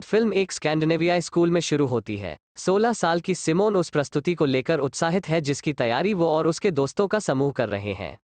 Film एक स्कैंडिनेवियाई school में शुरू होती है। 16 साल की सिमोन उस प्रस्तुति को लेकर उत्साहित है जिसकी तैयारी वो और उसके दोस्तों का समूह कर रहे हैं।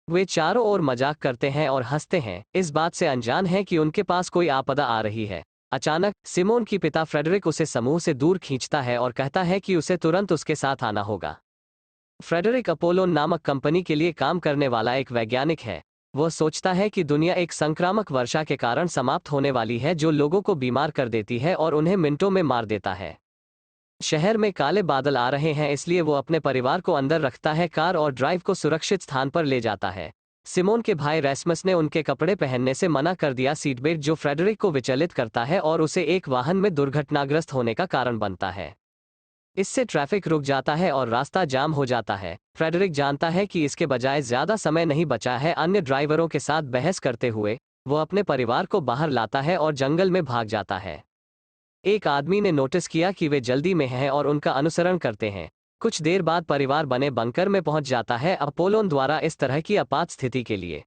वे चारों ओर मजाक करते हैं और हंसते हैं, इस बात से अनजान है कि उनके पास कोई आपदा आ रही है। अचानक सिमोन की पिता फ्रेडरिक उसे समूह से दूर खींचता है और कहता है कि उसे तुरंत उसके साथ आना होगा। फ्रेडरिक अपोलो नामक कंपनी के लिए काम करने वाला एक वैज्ञानिक है। वह सोचता है कि दुनिया एक संक्रामक वर्षा के कारण समाप्त होने वाली है जो लोगों को बीमार कर देती है और उन्हें मिनटों में मार देता है। शहर में काले बादल आ रहे हैं, इसलिए वो अपने परिवार को अंदर रखता है, कार और ड्राइव को सुरक्षित स्थान पर ले जाता है। सिमोन के भाई रेस्मस ने उनके कपड़े पहनने से मना कर दिया, सीट बेल्ट जो फ्रेडरिक को विचलित करता है और उसे एक वाहन में दुर्घटनाग्रस्त होने का कारण बनता है। इससे ट्रैफिक रुक जाता है और रास्ता जाम हो जाता है। फ्रेडरिक जानता है कि इसके बजाय ज्यादा समय नहीं बचा है। अन्य ड्राइवरों के साथ बहस करते हुए वो अपने परिवार को बाहर लाता है और जंगल में भाग जाता है। एक आदमी ने नोटिस किया कि वे जल्दी में हैं और उनका अनुसरण करते हैं। कुछ देर बाद परिवार बने बंकर में पहुंच जाता है अपोलोन द्वारा इस तरह की आपात स्थिति के लिए।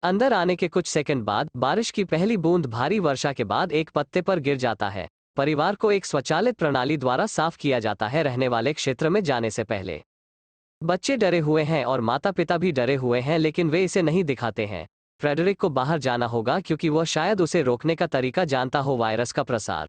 अंदर आने के कुछ सेकंड बाद बारिश की पहली बूंद भारी वर्षा के बाद एक पत्ते पर गिर जाता है। परिवार को एक स्वचालित प्रणाली द्वारा साफ किया जाता है रहने वाले क्षेत्र में जाने से पहले। बच्चे डरे हुए हैं और माता पिता भी डरे हुए हैं, लेकिन वे इसे नहीं दिखाते हैं। फ्रेडरिक को बाहर जाना होगा क्योंकि वह शायद उसे रोकने का तरीका जानता हो, वायरस का प्रसार।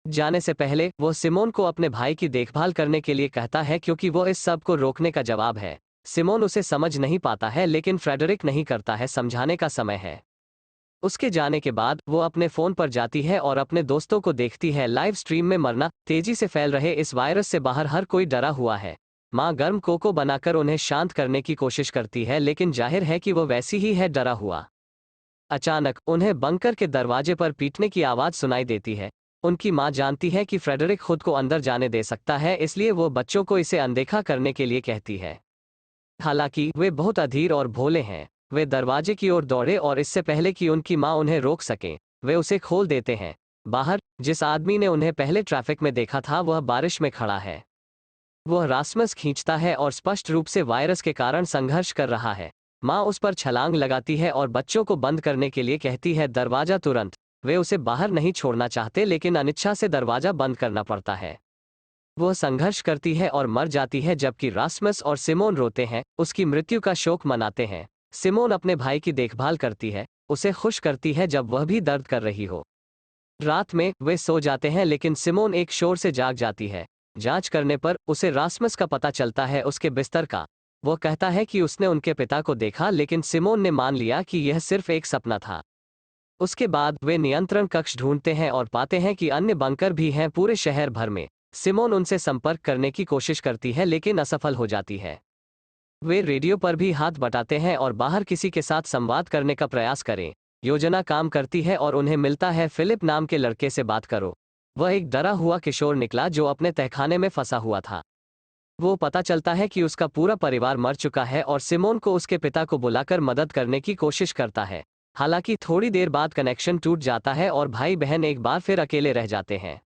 जाने से पहले वो सिमोन को अपने भाई की देखभाल करने के लिए कहता है क्योंकि वो इस सब को रोकने का जवाब है। सिमोन उसे समझ नहीं पाता है, लेकिन फ्रेडरिक नहीं करता है, समझाने का समय है। उसके जाने के बाद वो अपने फोन पर जाती है और अपने दोस्तों को देखती है। लाइव स्ट्रीम में मरना तेजी से फैल रहे इस वायरस से बाहर हर कोई डरा हुआ है। माँ गर्म कोको बनाकर उन्हें शांत करने की कोशिश करती है, लेकिन जाहिर है कि वो वैसी ही है, डरा हुआ। अचानक उन्हें बंकर के दरवाजे पर पीटने की आवाज सुनाई देती है। उनकी माँ जानती है कि फ्रेडरिक खुद को अंदर जाने दे सकता है, इसलिए वो बच्चों को इसे अनदेखा करने के लिए कहती है। हालांकि वे बहुत अधीर और भोले हैं। वे दरवाजे की ओर दौड़े और इससे पहले कि उनकी माँ उन्हें रोक सके वे उसे खोल देते हैं। बाहर जिस आदमी ने उन्हें पहले ट्रैफिक में देखा था वह बारिश में खड़ा है। वह रास्मस खींचता है और स्पष्ट रूप से वायरस के कारण संघर्ष कर रहा है। माँ उस पर छलांग लगाती है और बच्चों को बंद करने के लिए कहती है, दरवाजा तुरंत। वे उसे बाहर नहीं छोड़ना चाहते, लेकिन अनिच्छा से दरवाजा बंद करना पड़ता है। वह संघर्ष करती है और मर जाती है, जबकि रास्मस और सिमोन रोते हैं, उसकी मृत्यु का शोक मनाते हैं। सिमोन अपने भाई की देखभाल करती है, उसे खुश करती है जब वह भी दर्द कर रही हो। रात में वे सो जाते हैं, लेकिन सिमोन एक शोर से जाग जाती है। जांच करने पर उसे रास्मस का पता चलता है, उसके बिस्तर का। वह कहता है कि उसने उनके पिता को देखा, लेकिन सिमोन ने मान लिया कि यह सिर्फ एक सपना था। उसके बाद वे नियंत्रण कक्ष ढूंढते हैं और पाते हैं कि अन्य बंकर भी हैं पूरे शहर भर में। सिमोन उनसे संपर्क करने की कोशिश करती है, लेकिन असफल हो जाती है। वे रेडियो पर भी हाथ बटाते हैं और बाहर किसी के साथ संवाद करने का प्रयास करें। योजना काम करती है और उन्हें मिलता है, फिलिप नाम के लड़के से बात करो। वह एक डरा हुआ किशोर निकला जो अपने तहखाने में फंसा हुआ था। वो पता चलता है कि उसका पूरा परिवार मर चुका है और सिमोन को उसके पिता को बुलाकर मदद करने की कोशिश करता है। हालांकि थोड़ी देर बाद कनेक्शन टूट जाता है और भाई बहन एक बार फिर अकेले रह जाते हैं।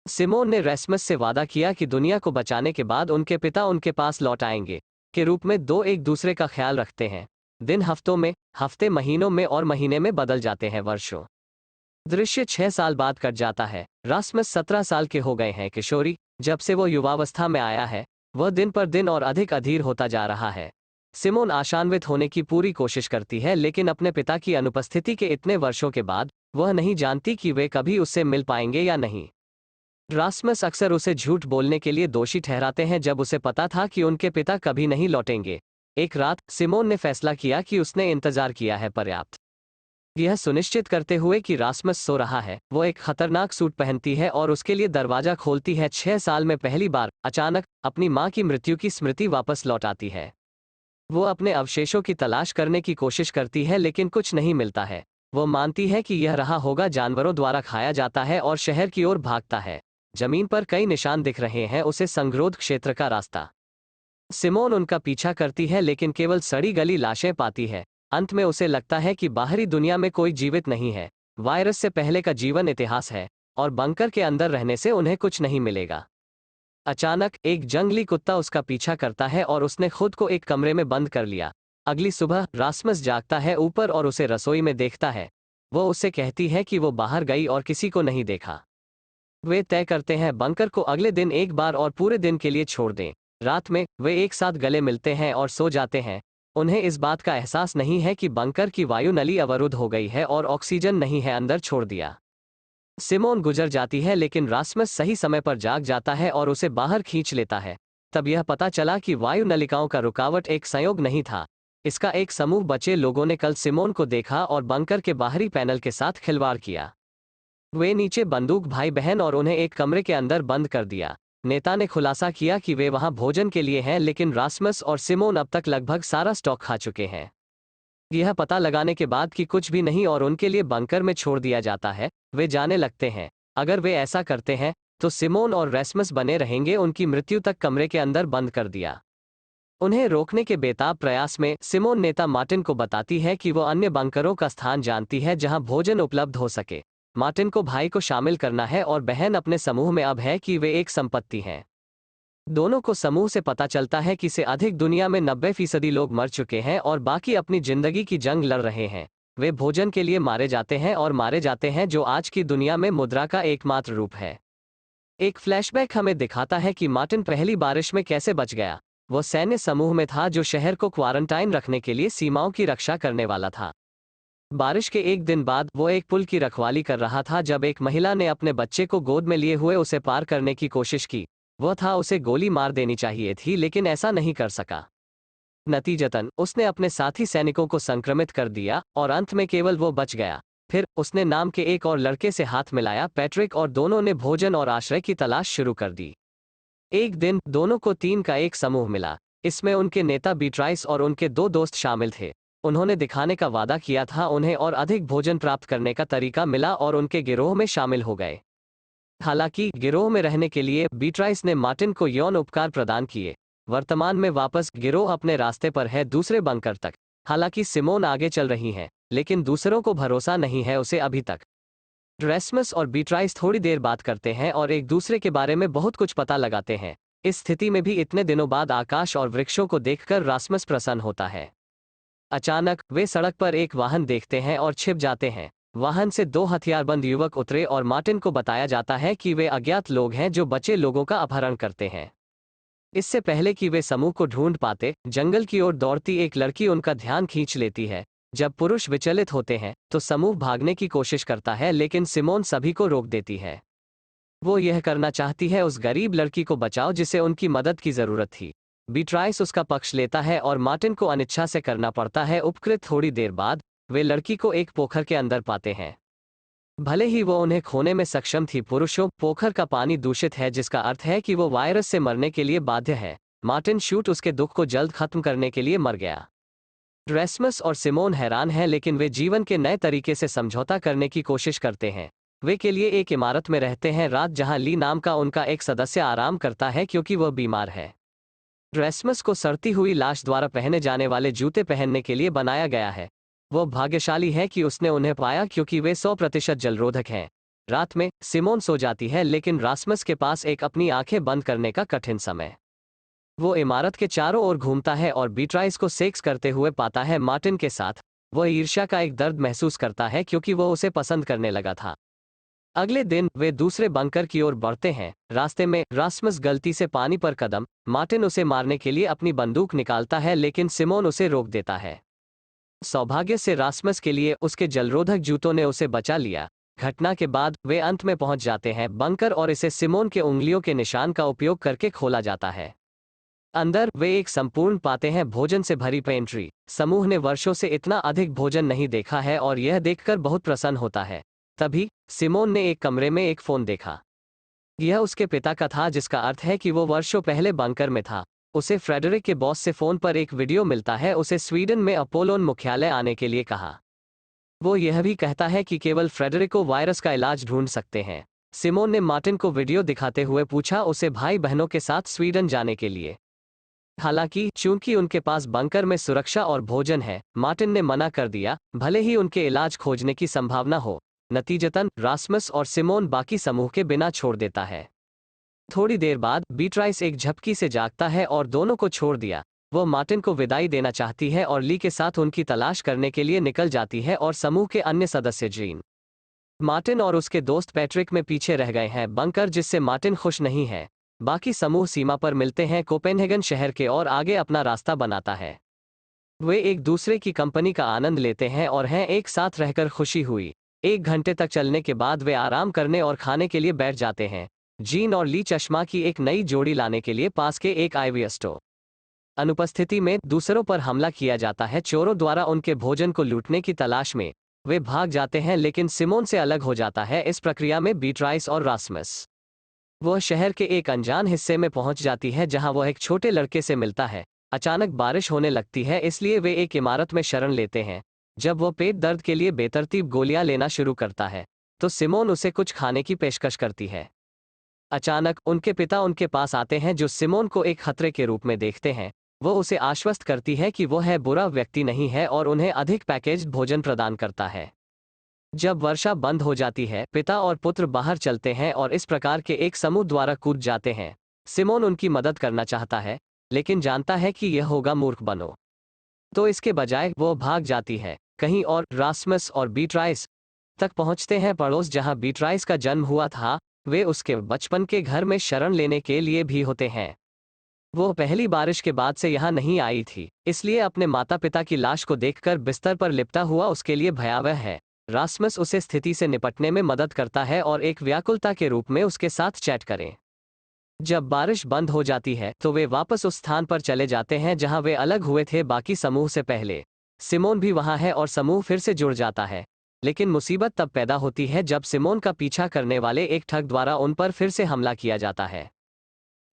सिमोन ने रेस्मस से वादा किया कि दुनिया को बचाने के बाद उनके पिता उनके पास लौट आएंगे। के रूप में दो एक दूसरे का ख्याल रखते हैं। दिन हफ्तों में, हफ्ते महीनों में और महीने में बदल जाते हैं, वर्षों। दृश्य 6 साल बाद कट जाता है। रास्मस 17 साल के हो गए हैं। किशोरी जब से वो युवावस्था में आया है, वह दिन पर दिन और अधिक अधीर होता जा रहा है। सिमोन आशान्वित होने की पूरी कोशिश करती है, लेकिन अपने पिता की अनुपस्थिति के इतने वर्षों के बाद वह नहीं जानती कि वे कभी उससे मिल पाएंगे या नहीं। रास्मस अक्सर उसे झूठ बोलने के लिए दोषी ठहराते हैं, जब उसे पता था कि उनके पिता कभी नहीं लौटेंगे। एक रात सिमोन ने फैसला किया कि उसने इंतजार किया है पर्याप्त। यह सुनिश्चित करते हुए कि रास्मस सो रहा है, वो एक खतरनाक सूट पहनती है और उसके लिए दरवाजा खोलती है। 6 साल में पहली बार अचानक अपनी माँ की मृत्यु की स्मृति वापस लौट आती है। वो अपने अवशेषों की तलाश करने की कोशिश करती है, लेकिन कुछ नहीं मिलता है। वो मानती है कि यह रहा होगा, जानवरों द्वारा खाया जाता है और शहर की ओर भागता है। जमीन पर कई निशान दिख रहे हैं, उसे संगरोध क्षेत्र का रास्ता। सिमोन उनका पीछा करती है, लेकिन केवल सड़ी गली लाशें पाती है। अंत में उसे लगता है कि बाहरी दुनिया में कोई जीवित नहीं है। वायरस से पहले का जीवन इतिहास है और बंकर के अंदर रहने से उन्हें कुछ नहीं मिलेगा। अचानक एक जंगली कुत्ता उसका पीछा करता है और उसने खुद को एक कमरे में बंद कर लिया। अगली सुबह रास्मस जागता है ऊपर और उसे रसोई में देखता है। वो उससे कहती है कि वो बाहर गई और किसी को नहीं देखा। वे तय करते हैं बंकर को अगले दिन एक बार और पूरे दिन के लिए छोड़ दें। रात में वे एक साथ गले मिलते हैं और सो जाते हैं। उन्हें इस बात का एहसास नहीं है कि बंकर की वायु नली अवरुद्ध हो गई है और ऑक्सीजन नहीं है अंदर छोड़ दिया। सिमोन गुजर जाती है लेकिन रास्मस सही समय पर जाग जाता है और उसे बाहर खींच लेता है। तब यह पता चला कि वायु नलिकाओं का रुकावट एक संयोग नहीं था। इसका एक समूह बचे लोगों ने कल सिमोन को देखा और बंकर के बाहरी पैनल के साथ खिलवाड़ किया। वे नीचे बंदूक भाई बहन और उन्हें एक कमरे के अंदर बंद कर दिया। नेता ने खुलासा किया कि वे वहां भोजन के लिए हैं लेकिन रास्मस और सिमोन अब तक लगभग सारा स्टॉक खा चुके हैं। यह पता लगाने के बाद कि कुछ भी नहीं और उनके लिए बंकर में छोड़ दिया जाता है, वे जाने लगते हैं। अगर वे ऐसा करते हैं तो सिमोन और रेस्मस बने रहेंगे। उनकी मृत्यु तक कमरे के अंदर बंद कर दिया। उन्हें रोकने के बेताब प्रयास में सिमोन नेता मार्टिन को बताती है कि वो अन्य बंकरों का स्थान जानती है जहां भोजन उपलब्ध हो सके। मार्टिन को भाई को शामिल करना है और बहन अपने समूह में अब है कि वे एक संपत्ति हैं। दोनों को समूह से पता चलता है कि से अधिक दुनिया में 90% लोग मर चुके हैं और बाकी अपनी जिंदगी की जंग लड़ रहे हैं। वे भोजन के लिए मारे जाते हैं और मारे जाते हैं जो आज की दुनिया में मुद्रा का एकमात्र रूप है। एक फ्लैशबैक हमें दिखाता है कि मार्टिन पहली बारिश में कैसे बच गया। वो सैन्य समूह में था जो शहर को क्वारंटाइन रखने के लिए सीमाओं की रक्षा करने वाला था। बारिश के एक दिन बाद वो एक पुल की रखवाली कर रहा था जब एक महिला ने अपने बच्चे को गोद में लिए हुए उसे पार करने की कोशिश की। वह था उसे गोली मार देनी चाहिए थी लेकिन ऐसा नहीं कर सका। नतीजतन उसने अपने साथी सैनिकों को संक्रमित कर दिया और अंत में केवल वो बच गया। फिर उसने नाम के एक और लड़के से हाथ मिलाया, पैट्रिक, और दोनों ने भोजन और आश्रय की तलाश शुरू कर दी। एक दिन दोनों को 3 का एक समूह मिला। इसमें उनके नेता बीट्राइस और उनके 2 दोस्त शामिल थे। उन्होंने दिखाने का वादा किया था। उन्हें और अधिक भोजन प्राप्त करने का तरीका मिला और उनके गिरोह में शामिल हो गए। हालांकि गिरोह में रहने के लिए बीट्राइस ने मार्टिन को यौन उपकार प्रदान किए। वर्तमान में वापस गिरोह अपने रास्ते पर है दूसरे बंकर तक। हालांकि सिमोन आगे चल रही हैं, लेकिन दूसरों को भरोसा नहीं है उसे अभी तक। रेस्मस और बीट्राइस थोड़ी देर बात करते हैं और एक दूसरे के बारे में बहुत कुछ पता लगाते हैं। इस स्थिति में भी इतने दिनों बाद आकाश और वृक्षों को देखकर रास्मस प्रसन्न होता है। अचानक वे सड़क पर एक वाहन देखते हैं और छिप जाते हैं। वाहन से 2 हथियारबंद युवक उतरे और मार्टिन को बताया जाता है कि वे अज्ञात लोग हैं जो बचे लोगों का अपहरण करते हैं। इससे पहले कि वे समूह को ढूंढ पाते, जंगल की ओर दौड़ती एक लड़की उनका ध्यान खींच लेती है। जब पुरुष विचलित होते हैं तो समूह भागने की कोशिश करता है लेकिन सिमोन सभी को रोक देती है। वो यह करना चाहती है उस गरीब लड़की को बचाओ जिसे उनकी मदद की जरूरत थी। बीट्राइस उसका पक्ष लेता है और मार्टिन को अनिच्छा से करना पड़ता है उपकृत। थोड़ी देर बाद वे लड़की को एक पोखर के अंदर पाते हैं। भले ही वो उन्हें खोने में सक्षम थी, पुरुषों, पोखर का पानी दूषित है जिसका अर्थ है कि वो वायरस से मरने के लिए बाध्य है। मार्टिन शूट उसके दुख को जल्द खत्म करने के लिए मर गया। रेस्मस और सिमोन हैरान हैं लेकिन वे जीवन के नए तरीके से समझौता करने की कोशिश करते हैं। वे के लिए एक इमारत में रहते हैं रात जहां ली नाम का उनका एक सदस्य आराम करता है क्योंकि वह बीमार है। रेस्मस को सड़ती हुई लाश द्वारा पहने जाने वाले जूते पहनने के लिए बनाया गया है। वो भाग्यशाली है कि उसने उन्हें पाया क्योंकि वे 100% जलरोधक हैं। रात में सिमोन सो जाती है लेकिन रास्मस के पास एक अपनी आंखें बंद करने का कठिन समय। वो इमारत के चारों ओर घूमता है और बीट्राइस को सेक्स करते हुए पाता है मार्टिन के साथ। वह ईर्ष्या का एक दर्द महसूस करता है क्योंकि वो उसे पसंद करने लगा था। अगले दिन वे दूसरे बंकर की ओर बढ़ते हैं। रास्ते में रास्मस गलती से पानी पर कदम। मार्टिन उसे मारने के लिए अपनी बंदूक निकालता है लेकिन सिमोन उसे रोक देता है। सौभाग्य से रास्मस के लिए उसके जलरोधक जूतों ने उसे बचा लिया। घटना के बाद वे अंत में पहुंच जाते हैं बंकर और इसे सिमोन के उंगलियों के निशान का उपयोग करके खोला जाता है। अंदर वे एक संपूर्ण पाते हैं भोजन से भरी पेंट्री। समूह ने वर्षों से इतना अधिक भोजन नहीं देखा है और यह देखकर बहुत प्रसन्न होता है। तभी सिमोन ने एक कमरे में एक फोन देखा। यह उसके पिता का था जिसका अर्थ है कि वो वर्षों पहले बंकर में था। उसे फ्रेडरिक के बॉस से फोन पर एक वीडियो मिलता है। उसे स्वीडन में अपोलोन मुख्यालय आने के लिए कहा। वो यह भी कहता है कि केवल फ्रेडरिक को वायरस का इलाज ढूंढ सकते हैं। सिमोन ने मार्टिन को वीडियो दिखाते हुए पूछा उसे भाई बहनों के साथ स्वीडन जाने के लिए। हालांकि चूंकि उनके पास बंकर में सुरक्षा और भोजन है, मार्टिन ने मना कर दिया, भले ही उनके इलाज खोजने की संभावना हो। नतीजतन रास्मस और सिमोन बाकी समूह के बिना छोड़ देता है। थोड़ी देर बाद बीट्राइस एक झपकी से जागता है और दोनों को छोड़ दिया। वो मार्टिन को विदाई देना चाहती है और ली के साथ उनकी तलाश करने के लिए निकल जाती है और समूह के अन्य सदस्य जीन, मार्टिन और उसके दोस्त पैट्रिक में पीछे रह गए हैं बंकर, जिससे मार्टिन खुश नहीं है। बाकी समूह सीमा पर मिलते हैं कोपेनहेगन शहर के और आगे अपना रास्ता बनाता है। वे एक दूसरे की कंपनी का आनंद लेते हैं और हैं एक साथ रहकर खुशी हुई। 1 घंटे तक चलने के बाद वे आराम करने और खाने के लिए बैठ जाते हैं। जीन और ली चश्मा की एक नई जोड़ी लाने के लिए पास के एक आईवी स्टोर अनुपस्थिति में दूसरों पर हमला किया जाता है चोरों द्वारा उनके भोजन को लूटने की तलाश में। वे भाग जाते हैं लेकिन सिमोन से अलग हो जाता है। इस प्रक्रिया में बीट्राइस और रास्मस वह शहर के एक अनजान हिस्से में पहुंच जाती है जहां वह एक छोटे लड़के से मिलता है। अचानक बारिश होने लगती है इसलिए वे एक इमारत में शरण लेते हैं। जब वह पेट दर्द के लिए बेतरतीब गोलियां लेना शुरू करता है तो सिमोन उसे कुछ खाने की पेशकश करती है। अचानक उनके पिता उनके पास आते हैं जो सिमोन को एक खतरे के रूप में देखते हैं। वो उसे आश्वस्त करती है कि वो है बुरा व्यक्ति नहीं है और उन्हें अधिक पैकेज्ड भोजन प्रदान करता है। जब वर्षा बंद हो जाती है पिता और पुत्र बाहर चलते हैं और इस प्रकार के एक समूह द्वारा कूद जाते हैं। सिमोन उनकी मदद करना चाहता है लेकिन जानता है कि यह होगा मूर्ख बनो, तो इसके बजाय वो भाग जाती है कहीं और। रास्मस और बीट्राइस तक पहुंचते हैं पड़ोस जहां बीट्राइस का जन्म हुआ था। वे उसके बचपन के घर में शरण लेने के लिए भी होते हैं। वो पहली बारिश के बाद से यहाँ नहीं आई थी इसलिए अपने माता पिता की लाश को देखकर बिस्तर पर लिपटा हुआ उसके लिए भयावह है। रास्मस उसे स्थिति से निपटने में मदद करता है और एक व्याकुलता के रूप में उसके साथ चैट करें। जब बारिश बंद हो जाती है तो वे वापस उस स्थान पर चले जाते हैं जहां वे अलग हुए थे बाकी समूह से पहले। सिमोन भी वहां है और समूह फिर से जुड़ जाता है। लेकिन मुसीबत तब पैदा होती है जब सिमोन का पीछा करने वाले एक ठग द्वारा उन पर फिर से हमला किया जाता है।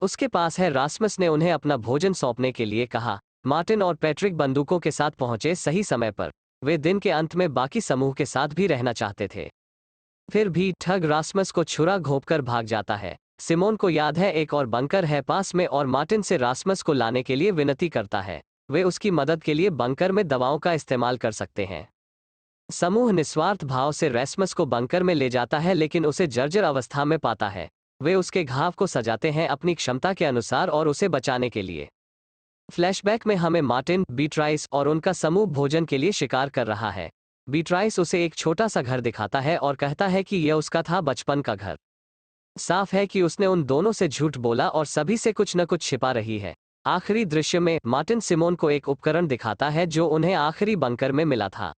उसके पास है रास्मस ने उन्हें अपना भोजन सौंपने के लिए कहा। मार्टिन और पैट्रिक बंदूकों के साथ पहुंचे सही समय पर। वे दिन के अंत में बाकी समूह के साथ भी रहना चाहते थे। फिर भी ठग रास्मस को छुरा घोंपकर भाग जाता है। सिमोन को याद है एक और बंकर है पास में और मार्टिन से रास्मस को लाने के लिए विनती करता है। वे उसकी मदद के लिए बंकर में दवाओं का इस्तेमाल कर सकते हैं। समूह निस्वार्थ भाव से रास्मस को बंकर में ले जाता है लेकिन उसे जर्जर अवस्था में पाता है। वे उसके घाव को सजाते हैं अपनी क्षमता के अनुसार और उसे बचाने के लिए। फ्लैशबैक में हमें मार्टिन, बीट्राइस और उनका समूह भोजन के लिए शिकार कर रहा है। बीट्राइस उसे एक छोटा सा घर दिखाता है और कहता है कि यह उसका था बचपन का घर। साफ है कि उसने उन दोनों से झूठ बोला और सभी से कुछ न कुछ छिपा रही है। आखिरी दृश्य में मार्टिन सिमोन को एक उपकरण दिखाता है जो उन्हें आखिरी बंकर में मिला था।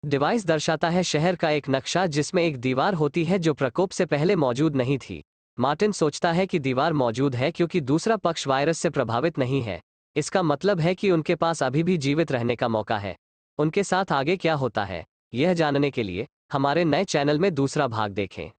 डिवाइस दर्शाता है शहर का एक नक्शा जिसमें एक दीवार होती है जो प्रकोप से पहले मौजूद नहीं थी। मार्टिन सोचता है कि दीवार मौजूद है क्योंकि दूसरा पक्ष वायरस से प्रभावित नहीं है। इसका मतलब है कि उनके पास अभी भी जीवित रहने का मौका है। उनके साथ आगे क्या होता है यह जानने के लिए हमारे नए चैनल में दूसरा भाग देखें।